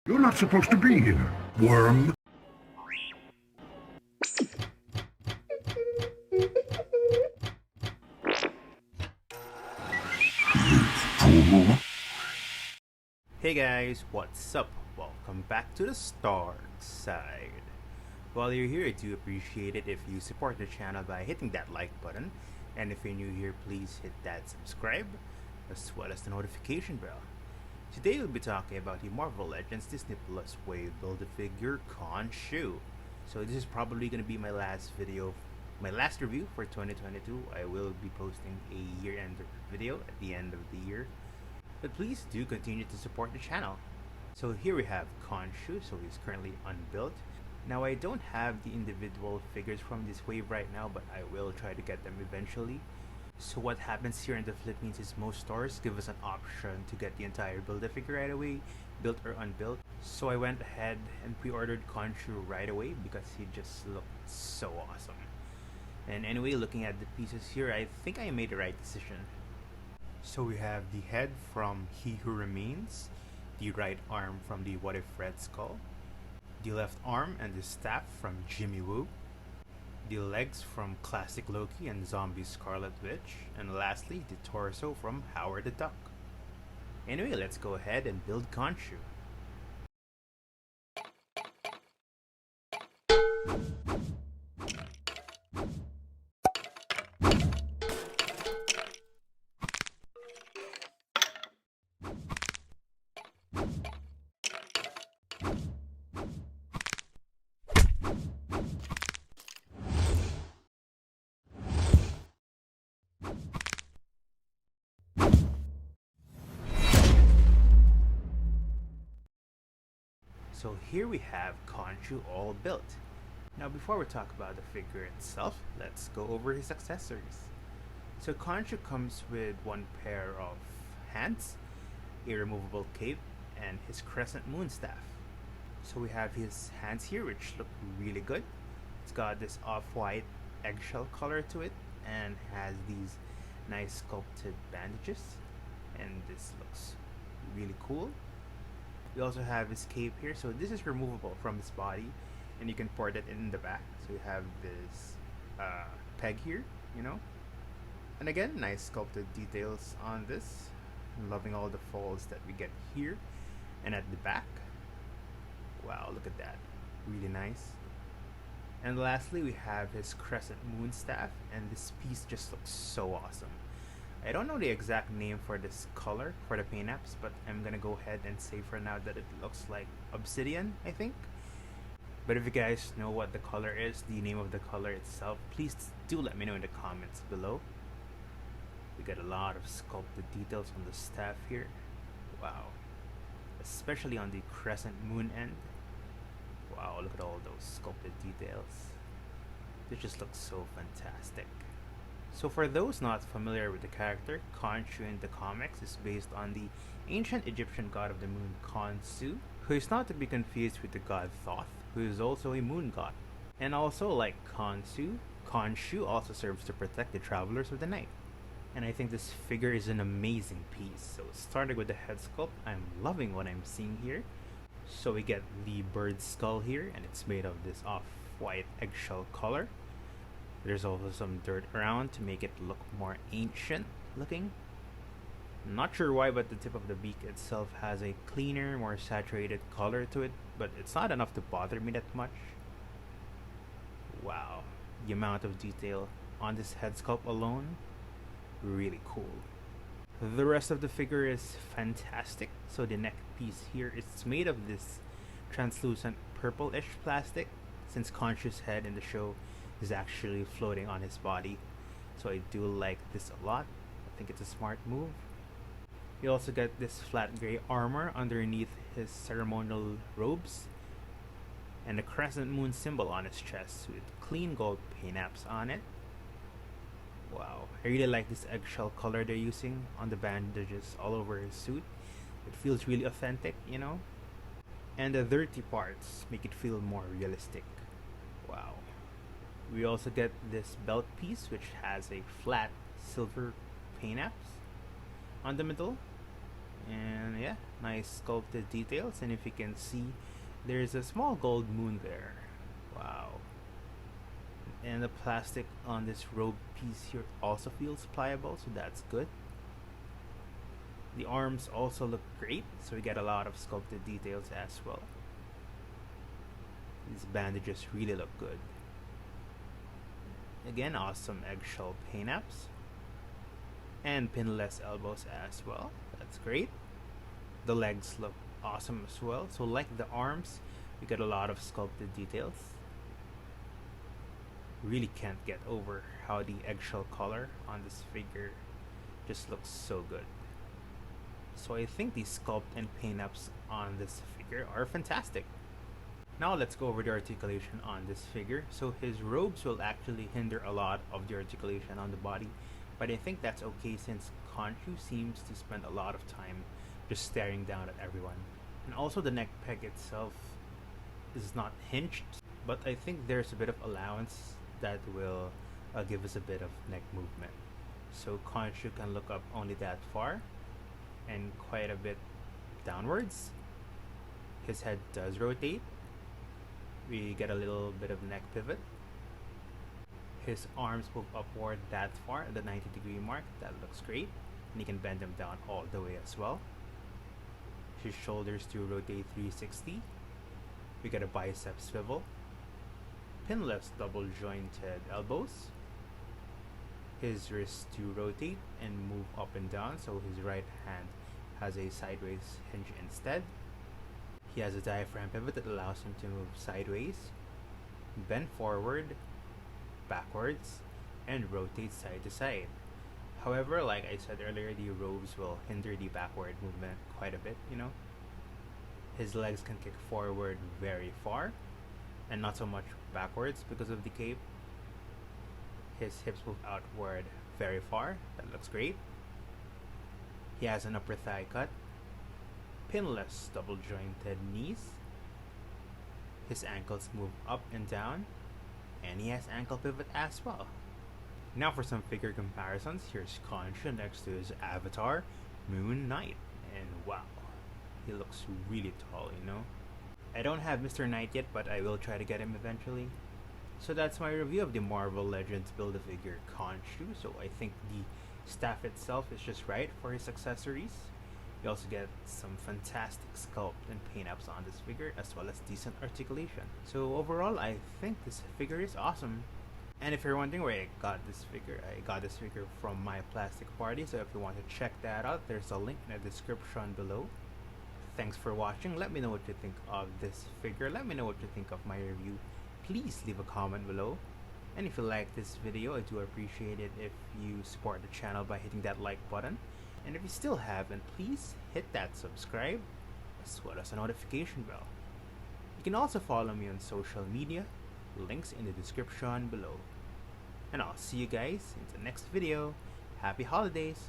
You're not supposed to be here, worm. Hey guys, what's up? Welcome back to the Starkside. While you're here, I do appreciate it if you support the channel by hitting that like button, and if you're new here, please hit that subscribe, as well as the notification bell. Today we'll be talking about the Marvel Legends Disney Plus Wave Build-A-Figure KHONSHU. So this is probably going to be my last review for 2022. I will be posting a year-end video at the end of the year. But please do continue to support the channel. So here we have KHONSHU, so he's currently unbuilt. Now I don't have the individual figures from this wave right now, but I will try to get them eventually. So what happens here in the Philippines is most stores give us an option to get the entire Build-A-Figure right away, built or unbuilt. So I went ahead and pre-ordered KHONSHU right away because he just looked so awesome. And anyway, looking at the pieces here, I think I made the right decision. So we have the head from He Who Remains, the right arm from the What If Red Skull, the left arm and the staff from Jimmy Woo, the legs from Classic Loki and Zombie Scarlet Witch, and lastly the torso from Howard the Duck. Anyway, let's go ahead and build KHONSHU. So here we have KHONSHU all built. Now before we talk about the figure itself, let's go over his accessories. So KHONSHU comes with one pair of hands, a removable cape, and his crescent moon staff. So we have his hands here, which look really good. It's got this off-white eggshell color to it and has these nice sculpted bandages, and this looks really cool. We also have his cape here, so this is removable from his body and you can port it in the back. So you have this peg here, and again, nice sculpted details on this. I'm loving all the folds that we get here and at the back. Wow, look at that, really nice. And lastly, we have his crescent moon staff, and this piece just looks so awesome. I don't know the exact name for this color for the paint apps, but I'm gonna go ahead and say for now that it looks like obsidian, I think. But if you guys know what the color is, the name of the color itself, please do let me know in the comments below. We got a lot of sculpted details on the staff here. Wow. Especially on the crescent moon end. Wow, look at all those sculpted details. This just looks so fantastic. So for those not familiar with the character, KHONSHU in the comics is based on the ancient Egyptian god of the moon KHONSU, who is not to be confused with the god Thoth, who is also a moon god. And also, like KHONSHU also serves to protect the travelers of the night. And I think this figure is an amazing piece. So starting with the head sculpt, I'm loving what I'm seeing here. So we get the bird skull here, and it's made of this off-white eggshell color. There's also some dirt around to make it look more ancient looking. Not sure why, but the tip of the beak itself has a cleaner, more saturated color to it, but it's not enough to bother me that much. Wow, the amount of detail on this head sculpt alone, really cool. The rest of the figure is fantastic. So the neck piece here is made of this translucent purple-ish plastic, since KHONSHU's head in the show is actually floating on his body. So I do like this a lot. I think it's a smart move. You also get this flat gray armor underneath his ceremonial robes, and a crescent moon symbol on his chest with clean gold paint apps on it. Wow, I really like this eggshell color they're using on the bandages all over his suit. It feels really authentic, And the dirty parts make it feel more realistic. Wow. We also get this belt piece, which has a flat silver paint apps on the middle, And yeah, nice sculpted details, and if you can see, there's a small gold moon there. Wow. And the plastic on this robe piece here also feels pliable, so that's good. The arms also look great, so we get a lot of sculpted details as well. These bandages really look good. Again, awesome eggshell paint apps. And pinless elbows as well. That's great. The legs look awesome as well. So like the arms, we get a lot of sculpted details. Really can't get over how the eggshell color on this figure just looks so good. So I think the sculpt and paint apps on this figure are fantastic. Now let's go over the articulation on this figure. So his robes will actually hinder a lot of the articulation on the body, but I think that's okay since KHONSHU seems to spend a lot of time just staring down at everyone. And also the neck peg itself is not hinged, but I think there's a bit of allowance that will give us a bit of neck movement. So KHONSHU can look up only that far and quite a bit downwards. His head does rotate. We get a little bit of neck pivot. His arms move upward that far at the 90-degree mark. That looks great. And he can bend them down all the way as well. His shoulders do rotate 360. We get a bicep swivel. Pinless double jointed elbows. His wrists do rotate and move up and down, so his right hand has a sideways hinge instead. He has a diaphragm pivot that allows him to move sideways, bend forward, backwards, and rotate side to side. However, like I said earlier, the robes will hinder the backward movement quite a bit, you know. His legs can kick forward very far, and not so much backwards because of the cape. His hips move outward very far. That looks great. He has an upper thigh cut. Pinless double jointed knees. His ankles move up and down. And he has ankle pivot as well. Now for some figure comparisons. Here's KHONSHU next to his avatar, Moon Knight. And wow, he looks really tall, you know. I don't have Mr. Knight yet, but I will try to get him eventually. So that's my review of the Marvel Legends Build-A-Figure KHONSHU. So I think the staff itself is just right for his accessories. You also get some fantastic sculpt and paint apps on this figure, as well as decent articulation. So overall, I think this figure is awesome. And if you're wondering where I got this figure from myplasticparty. So if you want to check that out, there's a link in the description below. Thanks for watching. Let me know what you think of this figure. Let me know what you think of my review. Please leave a comment below. And if you like this video, I do appreciate it if you support the channel by hitting that like button. And if you still haven't, please hit that subscribe as well as a notification bell. You can also follow me on social media, links in the description below. And I'll see you guys in the next video. Happy holidays!